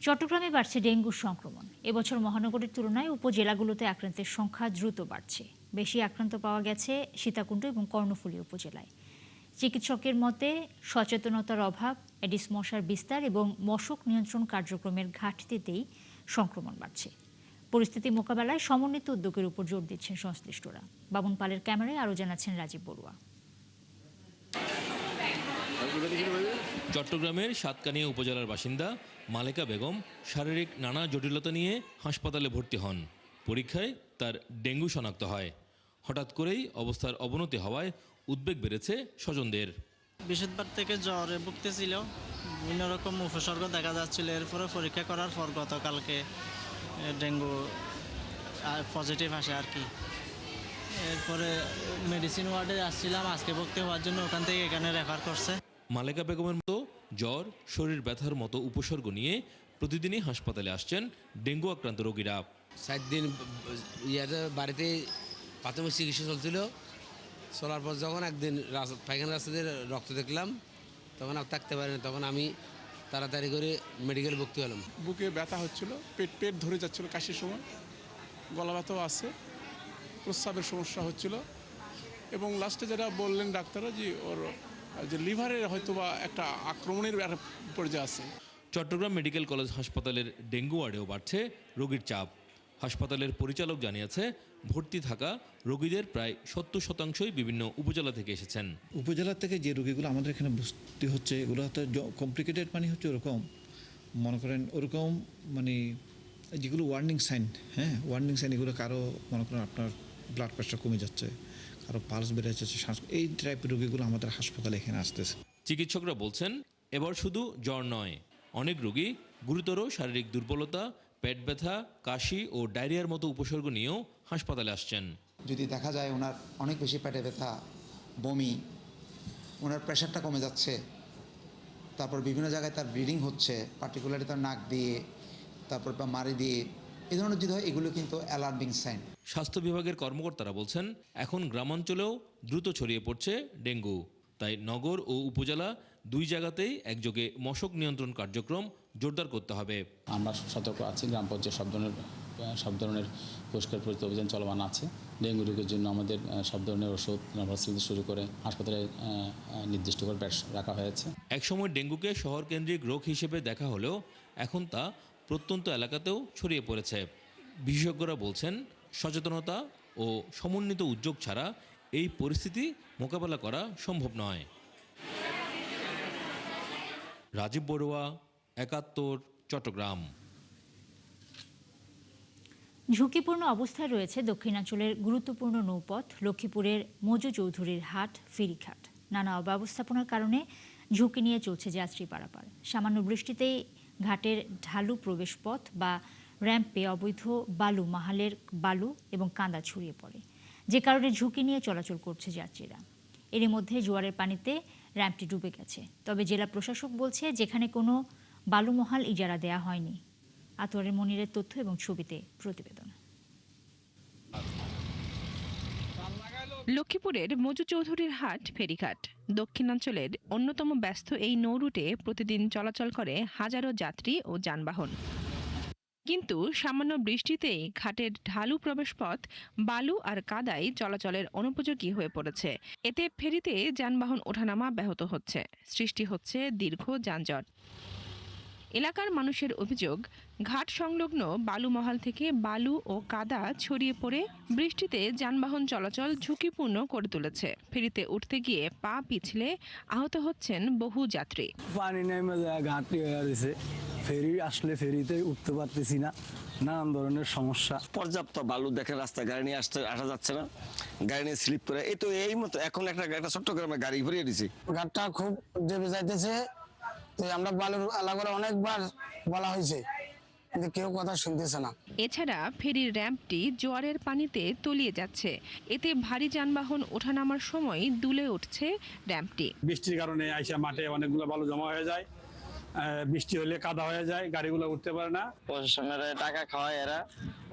চট্টগ্রামে বাড়ছে ডেঙ্গু সংক্রমণ। এবছর মহানগরীর তুলনায় উপজেলাগুলোতে আক্রান্তের সংখ্যা দ্রুত বাড়ছে। বেশি আক্রান্ত পাওয়া গেছে সীতাকুণ্ড এবং কর্ণফুলী উপজেলায়। চিকিৎসকের মতে সচেতনতার অভাব, এডিস মশার বিস্তার এবং মশক নিয়ন্ত্রণ কার্যক্রমের ঘাটতিতেই সংক্রমণ বাড়ছে। পরিস্থিতি মোকাবেলায় সমন্বিত উদ্যোগের উপর জোর দিচ্ছেন সংশ্লিষ্টরা। বাবুন পালের ক্যামেরায় আরও জানাচ্ছেন রাজীব বড়ুয়া। চট্টগ্রামের সাতকানিয়া উপজেলার বাসিন্দা মালেকা বেগম শারীরিক নানা জটিলতা নিয়ে হাসপাতালে ভর্তি হন। পরীক্ষায় তার ডেঙ্গু শনাক্ত হয়। হঠাৎ করেই অবস্থার অবনতি হওয়ায় উদ্বেগ বেড়েছে স্বজনদের। বৃহস্পতিবার থেকে জ্বরে ভুগতেছিল, বিভিন্ন রকম উপসর্গ দেখা যাচ্ছিল। এরপরে পরীক্ষা করার পর গতকালকে ডেঙ্গু পজিটিভ আসে আর কি। এরপরে মেডিসিন ওয়ার্ডে আসছিলাম আজকে ভর্তি হওয়ার জন্য, ওখান থেকে এখানে রেফার করছে। মালেকা বেগমের মতো জ্বর, শরীর ব্যথার মতো উপসর্গ নিয়ে প্রতিদিনই হাসপাতালে আসছেন ডেঙ্গু আক্রান্ত রোগীরা। 7 দিন বাড়িতে প্রাথমিক চিকিৎসা চলছিল। চলার পর যখন একদিন পায়খানা রাস্তা দিয়ে রক্ত দেখলাম, তখন আর থাকতে পারিনি। তখন আমি তাড়াতাড়ি করে মেডিকেল ভর্তি হলাম। বুকে ব্যথা হচ্ছিল, পেট ধরে যাচ্ছিল কাশির সময়, গলা ব্যথাও আছে, প্রস্রাবের সমস্যা হচ্ছিল এবং লাস্টে যেটা বললেন ডাক্তাররা যে ওর যে লিভারের হয়তো বা একটা আক্রমণের পর্যায়ে আছে। চট্টগ্রাম মেডিকেল কলেজ হাসপাতালের ডেঙ্গু ওয়ার্ডেও বাড়ছে রোগীর চাপ। হাসপাতালের পরিচালক জানিয়েছে, ভর্তি থাকা রোগীদের প্রায় 70% বিভিন্ন উপজেলা থেকে এসেছেন। উপজেলা থেকে যে রোগীগুলো আমাদের এখানে ভর্তি হচ্ছে, এগুলো হয়তো কমপ্লিকেটেড মানে হচ্ছে ওরকম, মনে করেন ওরকম মানে যেগুলো ওয়ার্নিং সাইন, ওয়ার্নিং সাইন, এগুলো কারো মনে করেন আপনার ব্লাড প্রেশার কমে যাচ্ছে, কারো পালস বেড়ে যাচ্ছে, এই টাইপের রোগীগুলো আমাদের হাসপাতালে এখানে আসতেছে। চিকিৎসকরা বলছেন, এবার শুধু জ্বর নয়, অনেক রোগী গুরুতর শারীরিক দুর্বলতা, পেট ব্যথা, কাশি ও ডায়রিয়ার মতো উপসর্গ নিয়েও হাসপাতালে আসছেন। যদি দেখা যায় ওনার অনেক বেশি পেটে ব্যথা, বমি, ওনার প্রেশারটা কমে যাচ্ছে, তারপর বিভিন্ন জায়গায় তার ব্লিডিং হচ্ছে, পার্টিকুলারলি তার নাক দিয়ে, তারপর মারি দিয়ে, এই ধরনের যদি হয়, এগুলো কিন্তু অ্যালার্মিং সাইন। স্বাস্থ্য বিভাগের কর্মকর্তারা বলছেন, এখন গ্রামাঞ্চলেও দ্রুত ছড়িয়ে পড়ছে ডেঙ্গু। তাই নগর ও উপজেলা দুই জায়গাতেই একযোগে মশক নিয়ন্ত্রণ কার্যক্রম জোরদার করতে হবে। আমরা সতর্ক আছি, গ্রাম পর্যায়ে সব ধরনের পরিষ্কার পরিচ্ছন্ন অভিযান চলমান আছে। ডেঙ্গু রোগের জন্য আমাদের সব ধরনের ওষুধ নার্ভাসিটি শুরু করে হাসপাতালে নির্দিষ্ট করে বেড রাখা হয়েছে। একসময় ডেঙ্গুকে শহর কেন্দ্রিক রোগ হিসেবে দেখা হলেও এখন তা প্রত্যন্ত এলাকাতেও ছড়িয়ে পড়েছে। বিশেষজ্ঞরা বলছেন, সচেতনতা ও সমন্বিত উদ্যোগ ছাড়া এই পরিস্থিতি মোকাবেলা করা সম্ভব নয়। রাজীব বড়ুয়া, ৭১, চট্টগ্রাম। ঝুঁকিপূর্ণ অবস্থায় রয়েছে দক্ষিণাঞ্চলের গুরুত্বপূর্ণ নৌপথ লক্ষ্মীপুরের মজু চৌধুরীর হাট ফেরিঘাট। নানা অব্যবস্থাপনার কারণে ঝুঁকি নিয়ে চলছে যাত্রী পারাপার। সামান্য বৃষ্টিতেই ঘাটের ঢালু প্রবেশপথ বা র্যাম্পে অবৈধ বালু, মাহালের বালু এবং কাঁদা ছড়িয়ে পড়ে, যে কারণে ঝুঁকি নিয়ে চলাচল করছে যাত্রীরা। এরই মধ্যে জোয়ারের পানিতে র্যাম্পটি ডুবে গেছে। তবে জেলা প্রশাসক বলছে, যেখানে কোনো বালুমহাল ইজারা দেয়া হয়নি। আতোয়ারের মনিরের তথ্য এবং ছবিতে প্রতিবেদন। লক্ষ্মীপুরের মজু চৌধুরীর হাট ফেরিঘাট দক্ষিণাঞ্চলের অন্যতম ব্যস্ত এই নৌ রুটে প্রতিদিন চলাচল করে হাজারো যাত্রী ও যানবাহন। কিন্তু সামান্য বৃষ্টিতেই ঘাটের ঢালু প্রবেশপথ বালু আর কাদায় চলাচলের অনুপযোগী হয়ে পড়েছে। এতে ফেরিতে যানবাহন ওঠানামা ব্যাহত হচ্ছে, সৃষ্টি হচ্ছে দীর্ঘ যানজট। এলাকার মানুষের অভিযোগ, ঘাট সংলগ্ন বালুমহাল থেকে বালু ও কাদা ছড়িয়ে পড়ে বৃষ্টিতে যানবাহন চলাচল ঝুঁকিপূর্ণ করে তুলেছে। ফেরিতে উঠতে গিয়ে পা পিছলে আহত হচ্ছেন বহু যাত্রী। পানি নেমে যায়, ঘাটতি হয়ে গেছে, ফেরি আসলে ফেরিতে উঠতে পারতেছি না, নানান ধরনের সমস্যা। পর্যাপ্ত বালু দেখে রাস্তায় গাড়ি নিয়ে আসা যাচ্ছে না, গাড়ি নিয়ে স্লিপ করে এই মতো এখন একটা চট্টগ্রামে গাড়ি ভরিয়ে দিছি। ঘাটটা খুব ডেবে যাইতেছে, তো আমরা বালুর এলাকায় অনেকবার বলা হয়েছে কিন্তু কেউ কথা শুনতেছে না। এছাড়া ফেরির র্যাম্পটি জোয়ারের পানিতে তলিয়ে যাচ্ছে, এতে ভারী যানবাহন ওঠানামার সময় দুলে উঠছে র্যাম্পটি। বৃষ্টির কারণে আইসা মাঠে অনেকগুলো বালু জমা হয়ে যায়, বৃষ্টি হলে কাদা হয়ে যায়, গাড়িগুলো উঠতে পারে না। প্রশাসনের টাকা খাওয়ায় এরা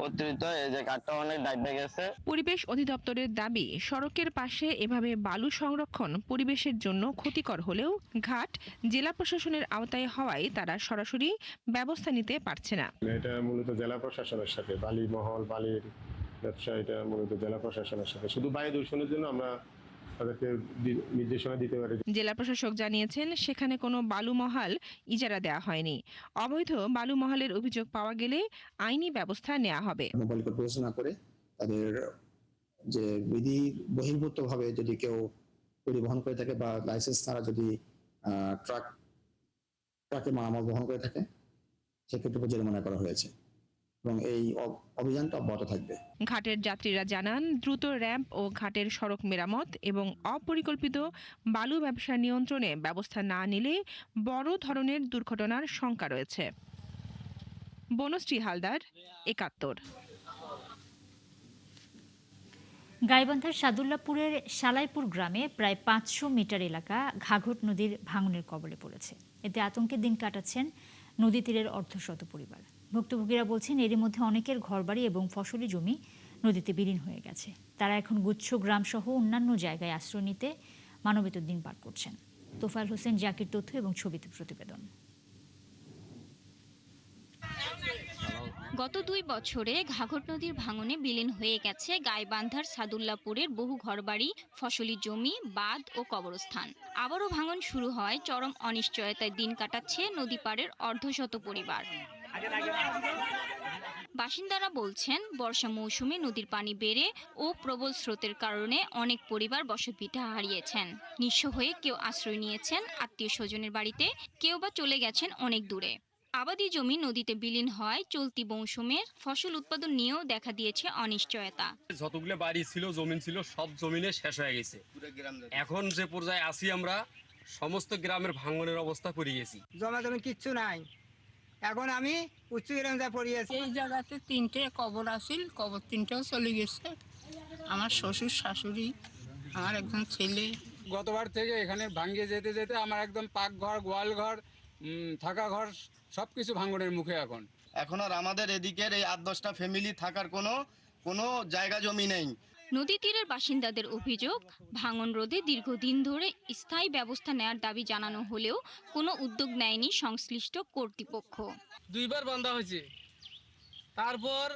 অতিরিক্ত, এই যে ঘাটটা অনেক ডাইবে গেছে। পরিবেশ অধিদপ্তরের দাবি, সড়কের পাশে এভাবে বালু সংরক্ষণ পরিবেশের জন্য ক্ষতিকর হলেও ঘাট জেলা প্রশাসনের আওতায় হওয়ায় তারা সরাসরি ব্যবস্থা নিতে পারছে না। এটা মূলত জেলা প্রশাসনের সাথে, বালি মহল বালির ব্যবসা এটা মূলত জেলা প্রশাসনের সাথে, শুধু বায়ু দূষণের জন্য আমরা তাদেরকে নির্দেশনা দিতে পারি। জেলা প্রশাসক জানিয়েছেন, সেখানে কোনো বালু মহাল ইজারা দেওয়া হয়নি। অবৈধ বালু মহালের অভিযোগ পাওয়া গেলে আইনি ব্যবস্থা নেওয়া হবে। মোবাইল কোড বিবেচনা করে তাদের যে বিধি বহির্ভূতভাবে যদি কেউ পরিবহন করে থাকে বা লাইসেন্স ছাড়া যদি ট্রাকে মালামাল বহন করে থাকে, সেক্ষেত্রে জরিমানা করা হয়েছে এবং এই অভিযানটা অব্যাহত থাকবে। ঘাটের যাত্রীরা জানান, দ্রুত র্যাম্প ও ঘাটের সড়ক মেরামত এবং অপরিকল্পিত বালু ব্যবসা নিয়ন্ত্রণে ব্যবস্থা না নিলে বড় ধরনের দুর্ঘটনার শঙ্কা রয়েছে। বনশ্রী হালদার, ৭১। গাইবান্ধার সাদুল্লাপুরের সালাইপুর গ্রামে প্রায় ৫০০ মিটার এলাকা ঘাঘট নদীর ভাঙনের কবলে পড়েছে। এতে আতঙ্কে দিন কাটাচ্ছেন নদী তীরের অর্ধশত পরিবার। ভুক্তভোগীরা বলছেন, এরই মধ্যে অনেকের ঘরবাড়ি এবং ফসলি জমি নদীতে বিলীন হয়ে গেছে। তারা এখন গুচ্ছ গ্রাম সহ অন্যান্য জায়গায় আশ্রয় নিতে মানবেতর দিন পার করছেন। তোফায়েল হোসেন জাকির তথ্য এবং ছবিতে প্রতিবেদন। গত ২ বছরে ঘাঘট নদীর ভাঙনে বিলীন হয়ে গেছে গাইবান্ধার সাদুল্লাপুরের বহু ঘরবাড়ি, ফসলি জমি, বাঁধ ও কবরস্থান। আবারও ভাঙন শুরু হয়, চরম অনিশ্চয়তায় দিন কাটাচ্ছে নদী পাড়ের অর্ধশত পরিবার। বাসিন্দারা বলছেন, বর্ষা মৌসুমে নদীর পানি বেড়ে ও প্রবল স্রোতের কারণে অনেক পরিবার বসতভিটা হারিয়েছেন। নিঃস্ব হয়ে কেউ আশ্রয় নিয়েছেন আত্মীয় স্বজনের বাড়িতে, কেউ বা চলে গেছেন অনেক দূরে। আবাদি জমি নদীতে বিলীন হয়, চলতি মৌসুমের ফসল উৎপাদন নিয়েও দেখা দিয়েছে অনিশ্চয়তা। যতগুলো বাড়ি ছিল, জমিন ছিল, সব জমিনে শেষ হয়ে গেছে। এখন যে পর্যায়ে আছি আমরা, সমস্ত গ্রামের ভাঙনের অবস্থা পড়ে গেছি। জমা জমি কিচ্ছু নাই, এখন আমি উচ্চ গ্রামে পড়ে আছি। এই জায়গাতে 3টে কবর আছিল, কবর 3টাও চলে গেছে। আমার শ্বশুর, শাশুড়ি, আমার একজন ছেলে। গতবার থেকে এখানে ভাঙিয়ে যেতে যেতে আমার একদম পাকঘর, গোয়াল ঘর, থাকা ঘর সবকিছু ভাঙনের মুখে। এখন আর আমাদের এদিকের এই ৮-১০টা ফ্যামিলি থাকার কোনো জায়গা জমি নেই। নদী তীরের বাসিন্দাদের অভিযোগ, ভাঙন রোধে দীর্ঘদিন ধরে স্থায়ী ব্যবস্থা নেওয়ার দাবি জানানো হলেও কোনো উদ্যোগ নেয়নি সংশ্লিষ্ট কর্তৃপক্ষ। 2বার বাঁধা হয়েছে, তারপর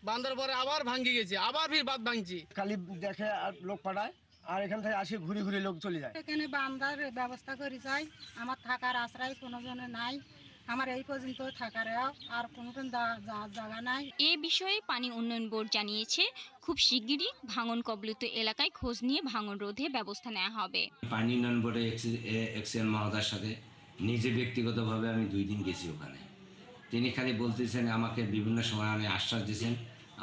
বাঁধার পরে আবার ভাঙি গেছে, আবার ফির বাঁধ ভাঙছি। খালি দেখে আর লোক পাঠায়, আর এখান থেকে আসে ঘুরে ঘুরে লোক চলে যায়। এখানে বাঁধার ব্যবস্থা করে যাই, আমার থাকার আশ্রয় কোনো জনে নাই, আমার এই পর্যন্ত থাকার আর কোনো জায়গা নাই। এ বিষয়ে পানি উন্নয়ন বোর্ড জানিয়েছে, খুব শিগগিরই ভাঙন কবলিত এলাকায় খোঁজ নিয়ে ভাঙন রোধে ব্যবস্থা নেওয়া হবে। পানি উন্নয়ন বোর্ডে এক্সিএন মহোদয়ের সাথে নিজে ব্যক্তিগতভাবে আমি 2 দিন গেছি ওখানে। তিনি খালি বলতেছেন, আমাকে বিভিন্ন সময় আমি আশ্বাস দিয়েছেন।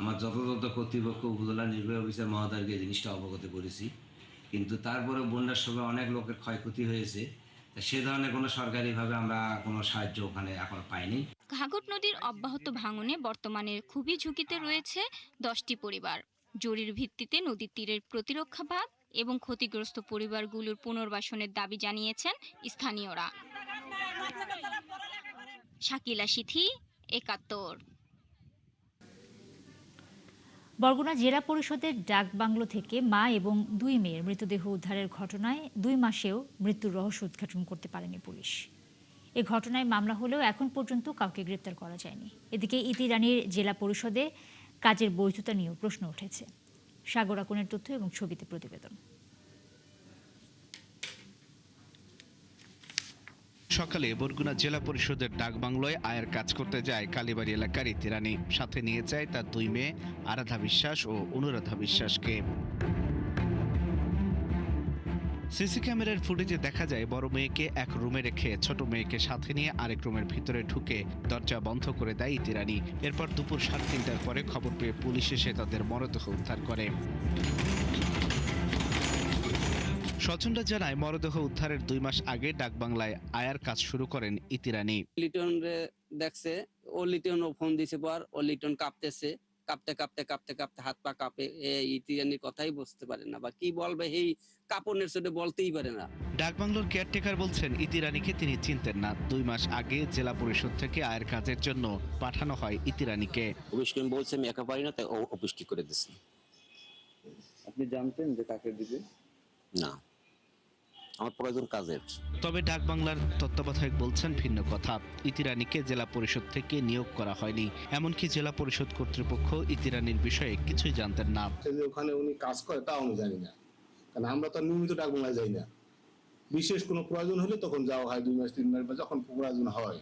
আমার যথাযথ কর্তৃপক্ষ উপজেলা নির্বাহী অফিসার মহোদয়কে জিনিসটা অবগত করেছি, কিন্তু তারপরে বন্যার সময় অনেক লোকের ক্ষয়ক্ষতি হয়েছে। সে ধরনের কোনো সরকারিভাবে আমরা কোনো সাহায্য ওখানে এখন পাইনি। ঘাঘট নদীর অব্যাহত ভাঙনে বর্তমানে খুবই ঝুঁকিতে রয়েছে 10টি পরিবার। জরুরি ভিত্তিতে নদীর তীরের প্রতিরক্ষা বাঁধ এবং ক্ষতিগ্রস্ত পরিবারগুলোর পুনর্বাসনের দাবি জানিয়েছেন স্থানীয়রা। শাকিলা সিথি, ৭১। বরগুনা জেলা পরিষদের ডাকবাংলো থেকে মা এবং 2 মেয়ের মৃতদেহ উদ্ধারের ঘটনায় 2 মাসেও মৃত্যুর রহস্য উদ্ঘাটন করতে পারেনি পুলিশ। এ ঘটনায় মামলা হলেও এখন পর্যন্ত কাউকে গ্রেপ্তার করা যায়নি। এদিকে ইতি রানীর জেলা পরিষদে কাজের বৈধতা নিয়েও প্রশ্ন উঠেছে। সাগর আকনের তথ্য এবং ছবিতে প্রতিবেদন। সকালে বরগুনা জেলা পরিষদের ডাকবাংলোয় আয়ের কাজ করতে যায় কালীবাড়ি এলাকার ইতি রানী। সাথে নিয়ে যায় তার 2 মেয়ে আরাধা বিশ্বাস ও অনুরাধা বিশ্বাসকে। সিসি ক্যামেরার ফুটেজে দেখা যায় বড় মেয়েকে এক রুমে রেখে ছোট মেয়েকে সাথে নিয়ে আরেক রুমের ভিতরে ঢুকে দরজা বন্ধ করে দেয় ইতি রানী। এরপর দুপুর 3:30টার পরে খবর পেয়ে পুলিশ এসে তাদের মরদেহ উদ্ধার করে। স্বজনরা জানায় মরদেহ উদ্ধারের 2 মাস আগে ডাকবাংলায় আয়ার কাজ শুরু করেন ইতি রানী। লিটন দেখছে, ও লিটন ফোন দিছে, পর ও লিটন কাঁপতেছে, কাঁপতে কাঁপতে কাঁপতে কাঁপতে হাত পা কাঁপে। ইতি রানীর কথাই বুঝতে পারে না, বা কি বলবে এই কাপড়ের চোটে বলতেই পারে না। ডাকবাংলোর কেয়ারটেকার বলছেন ইতি রানীকে তিনি চিনতেন না। 2 মাস আগে জেলা পরিষদ থেকে আয়ের কাজের জন্য পাঠানো হয় ইতি রানীকে। অফিস করে বলছে আমি একা পারি না, তাই অফিস কি করে দিচ্ছে। আপনি জানতেন যে কাকে দিবে? না, আমার প্রয়োজন কাজের। তবে ডাকবাংলার তত্ত্বাবধায়ক বলছেন ভিন্ন কথা। ইতি রানীকে জেলা পরিষদ থেকে নিয়োগ করা হয়নি। এমনকি জেলা পরিষদ কর্তৃপক্ষ ইতি রানীর বিষয়ে কিছুই জানতেন না। ওখানে উনি কাজ করে তাও আমি জানি না, কারণ আমরা তো নিয়মিত ডাকবাংলায় যাই না। বিশেষ কোনো প্রয়োজন হলে তখন যাওয়া হয় 2 মাস 3 মাস বা যখন প্রয়োজন হয়।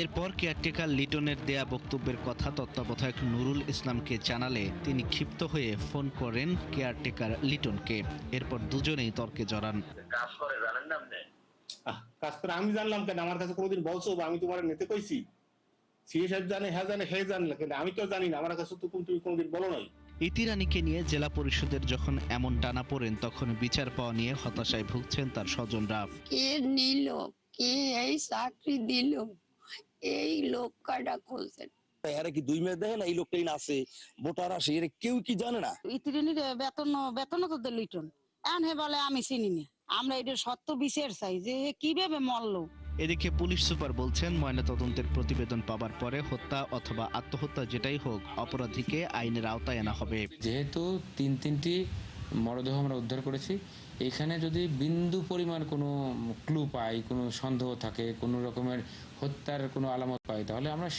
এরপর কেয়ারটেকার লিটনের দেয়া বক্তব্যের কথা তত্ত্বাবধায়ক নুরুল ইসলামকে জানালে তিনি ক্ষিপ্ত হয়ে ফোন করেন কেয়ারটেকার লিটনকে। এরপর দুজনেই তর্কে জড়ান। কাজ করে জানেন না আপনি? কাজ করে আমি জানলাম কেন? আমার কাছে কোনোদিন বলছো বা আমি তোমার নিতে কইছি? সিএ সাহেব জানে, হ্যাঁ জানে, হে জানলে, কিন্তু আমি তো জানি না। আমার কাছে তো তুমি কোনোদিন বলো নাই। ইতি রানীকে নিয়ে জেলা পরিষদের যখন এমন টানা পড়েন, তখন বিচার পাওয়া নিয়ে হতাশায় ভুগছেন তার স্বজনরা। কে নিল, কে এই চাকরি দিল, এই লোক কাটা খুঁজছেন। এরা কি 2 মেয়ে দেখে না? এই লোকটাই না আছে, ভোটার আসে, এরা কেউ কি জানে না? ইতিরিনির বেতন তো দিল লিটন, এখন হে বলে আমি চিনি না। আমরা এটা সত্য বিচার চাই যে কিভাবে মরলো। এদিকে পুলিশ সুপার বলছেন ময়নাতদন্তের প্রতিবেদন পাবার পরে হত্যা অথবা আত্মহত্যা যেটাই হোক, অপরাধীকে আইনের আওতায় আনা হবে। যেহেতু 3টি মরদেহ আমরা উদ্ধার করেছি, এখানে যদি বিন্দু পরিমাণ কোনো ক্লু পাই, কোনো সন্দেহ থাকে, কোনো রকমের হত্যার কোনো আলামত পাই, তাহলে আমরা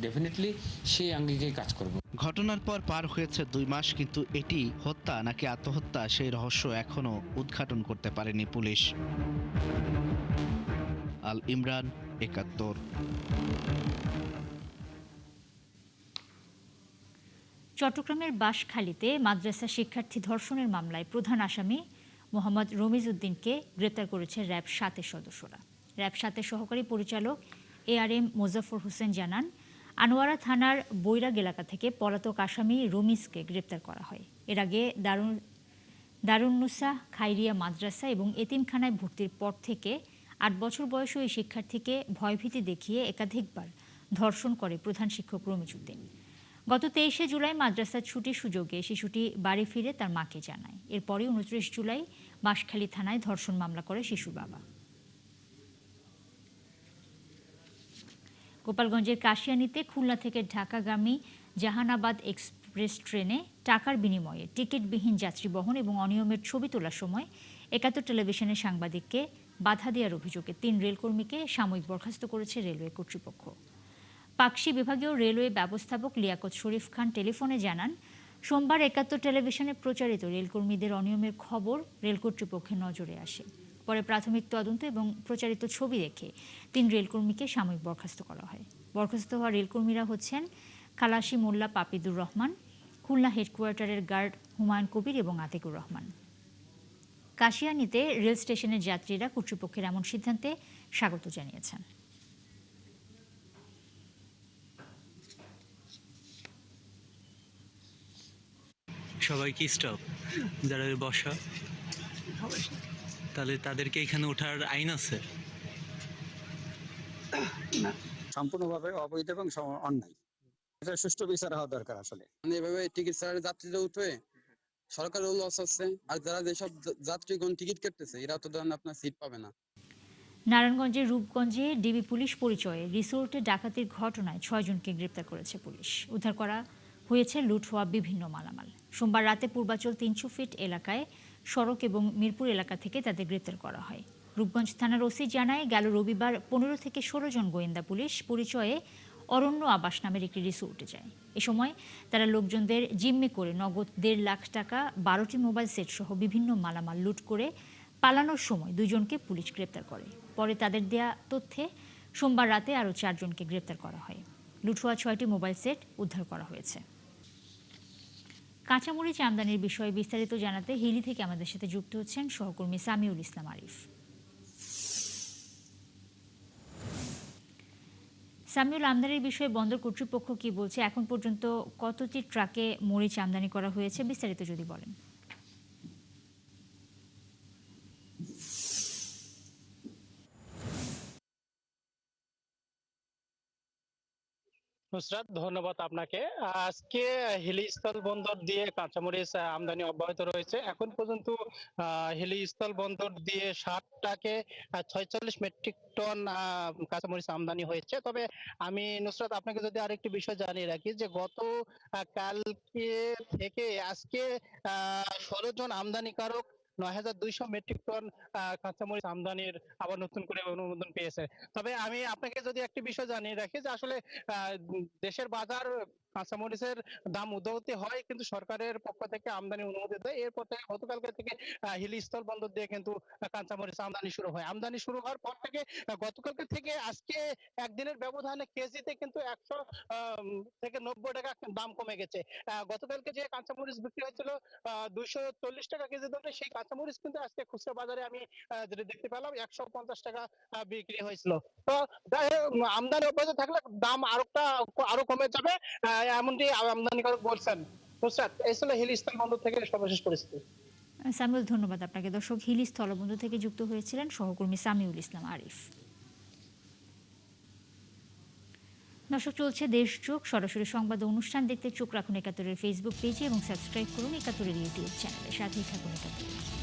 ডেফিনেটলি সেই আঙ্গিকেই কাজ করব। ঘটনার পর পার হয়েছে 2 মাস, কিন্তু এটি হত্যা নাকি আত্মহত্যা সেই রহস্য এখনো উদ্ঘাটন করতে পারেনি পুলিশ। আল ইমরান, 71। চট্টগ্রামের বাঁশখালীতে মাদ্রাসা শিক্ষার্থী ধর্ষণের মামলায় প্রধান আসামি মোহাম্মদ রমিজ উদ্দিনকে গ্রেপ্তার করেছে র্যাব 7-এর সদস্যরা। র্যাব 7-এর সহকারী পরিচালক ARM মোজাফর হোসেন জানান, আনোয়ারা থানার বৈরাগ এলাকা থেকে পলাতক আসামি রমিজকে গ্রেপ্তার করা হয়। এর আগে দারুন্নুসা খাইরিয়া মাদ্রাসা এবং এতিমখানায় ভর্তির পর থেকে 8 বছর বয়সী ওই শিক্ষার্থীকে ভয়ভীতি দেখিয়ে একাধিকবার ধর্ষণ করে প্রধান শিক্ষক রমিজ উদ্দিন। গত 23শে জুলাই মাদ্রাসার ছুটির সুযোগে শিশুটি বাড়ি ফিরে তার মাকে জানায়। এরপরই 29 জুলাই বাঁশখালী থানায় ধর্ষণ মামলা করে শিশুর বাবা। গোপালগঞ্জের কাশিয়ানীতে খুলনা থেকে ঢাকাগামী জাহানাবাদ এক্সপ্রেস ট্রেনে টাকার বিনিময়ে টিকিটবিহীন যাত্রী বহন এবং অনিয়মের ছবি তোলার সময় 71 টেলিভিশনের সাংবাদিককে বাধা দেওয়ার অভিযোগে 3 রেলকর্মীকে সাময়িক বরখাস্ত করেছে রেলওয়ে কর্তৃপক্ষ। পাকশি বিভাগীয় রেলওয়ে ব্যবস্থাপক লিয়াকত শরীফ খান টেলিফোনে জানান, সোমবার 71 টেলিভিশনে প্রচারিত রেলকর্মীদের অনিয়মের খবর রেল কর্তৃপক্ষের নজরে আসে। পরে প্রাথমিক তদন্ত এবং প্রচারিত ছবি দেখে 3 রেলকর্মীকে সাময়িক বরখাস্ত করা হয়। বরখাস্ত হওয়া রেলকর্মীরা হচ্ছেন খালাসি মোল্লা পাপিদুর রহমান, খুলনা হেডকোয়ার্টারের গার্ড হুমায়ুন কবির এবং আতিকুর রহমান। কাশিয়ানীতে রেল স্টেশনের যাত্রীরা কর্তৃপক্ষের এমন সিদ্ধান্তে স্বাগত জানিয়েছেন। সবাই কি স্টপ যারা বসা, তাহলে তাদেরকে এখানে ওঠার আইন আছে? না, সম্পূর্ণভাবে অবৈধ এবং অন্যায়। এটা সুষ্ঠু বিচার হওয়া দরকার। আসলে এভাবে টিকিট ছাড়া যাত্রীরা উঠে সরকারের লস হচ্ছে, আর যারা যেসব যাত্রীগণ টিকিট কাটতেছে এরা তো ধরেন আপনার সিট পাবে না। নারায়ণগঞ্জের রূপগঞ্জে ডিবি পুলিশ পরিচয়ে রিসোর্টে ডাকাতির ঘটনায় 6 জনকে গ্রেপ্তার করেছে পুলিশ। উদ্ধার করা হয়েছে লুট হওয়া বিভিন্ন মালামাল। সোমবার রাতে পূর্বাচল 300 ফিট এলাকায় সড়ক এবং মিরপুর এলাকা থেকে তাদের গ্রেপ্তার করা হয়। রূপগঞ্জ থানার ওসি জানায়, গেল রবিবার 15 থেকে 16 জন গোয়েন্দা পুলিশ পরিচয়ে অরণ্য আবাস নামের একটি রিসোর্টে যায়। এ সময় তারা লোকজনদের জিম্মি করে নগদ 1.5 লাখ টাকা, 12টি মোবাইল সেট সহ বিভিন্ন মালামাল লুট করে পালানোর সময় 2 জনকে পুলিশ গ্রেপ্তার করে। পরে তাদের দেয়া তথ্যে সোমবার রাতে আরও 4 জনকে গ্রেপ্তার করা হয়। লুট হওয়া 6টি মোবাইল সেট উদ্ধার করা হয়েছে। কাঁচামরিচ আমদানির বিষয়ে বিস্তারিত জানাতে হিলি থেকে আমাদের সাথে যুক্ত হচ্ছেন সহকর্মী সামিউল ইসলাম আরিফ। সামিউল, আমদানির বিষয়ে বন্দর কর্তৃপক্ষ কি বলছে? এখন পর্যন্ত কতটি ট্রাকে মরিচ আমদানি করা হয়েছে, বিস্তারিত যদি বলেন। নুসরাত, ধন্যবাদ আপনাকে। আজকে হিলি স্থল বন্দর দিয়ে কাঁচামরিচ আমদানি অব্যাহত রয়েছে। এখন পর্যন্ত হিলি স্থল বন্দর দিয়ে 60 ট্রাকে 46 মেট্রিক টন কাঁচামরিচ আমদানি হয়েছে। তবে আমি নুসরাত আপনাকে যদি আরেকটি বিষয় জানিয়ে রাখি যে গত কালকে থেকে আজকে 16 জন আমদানিকারক 9200 মেট্রিক টন কাঁচামরিচ আমদানির আবার নতুন করে অনুমোদন পেয়েছে। তবে আমি আপনাকে যদি একটি বিষয় জানিয়ে রাখি যে আসলে দেশের বাজার কাঁচামরিচের দাম ঊর্ধ্বগতি হয়, কিন্তু সরকারের পক্ষ থেকে আমদানি অনুমতি দেয়। এরপর থেকে গতকালকে থেকে হিলি স্থল বন্দর দিয়ে কিন্তু কাঁচামরিচ আমদানি শুরু হয়। আমদানি শুরু হওয়ার পর থেকে গতকালকে থেকে আজকে একদিনের ব্যবধানে কেজিতে কিন্তু 100 থেকে 90 টাকা দাম কমে গেছে। গতকালকে যে কাঁচামরিচ বিক্রি হয়েছিল 240 টাকা কেজি দরে, সেই কাঁচামরিচ কিন্তু আজকে খুচরা বাজারে আমি যেটা দেখতে পেলাম 150 টাকা বিক্রি হয়েছিল। তো আমদানি অব্যাহত থাকলে দাম আরো কমে যাবে, এমনটি আমদানিকারক বলছেন। এই ছিল হিলি স্থল বন্দর থেকে সর্বশেষ পরিস্থিতি। সামিউল, ধন্যবাদ আপনাকে। দর্শক, হিলি স্থলবন্দর থেকে যুক্ত হয়েছিলেন সহকর্মী সামিউল ইসলাম আরিফ। দর্শক, চলছে দেশযোগ সরাসরি সংবাদ অনুষ্ঠান দেখতে চোখ রাখুন 71-এর ফেসবুক পেজে এবং সাবস্ক্রাইব করুন 71-এর ইউটিউব চ্যানেলে। সাথেই থাকুন 71।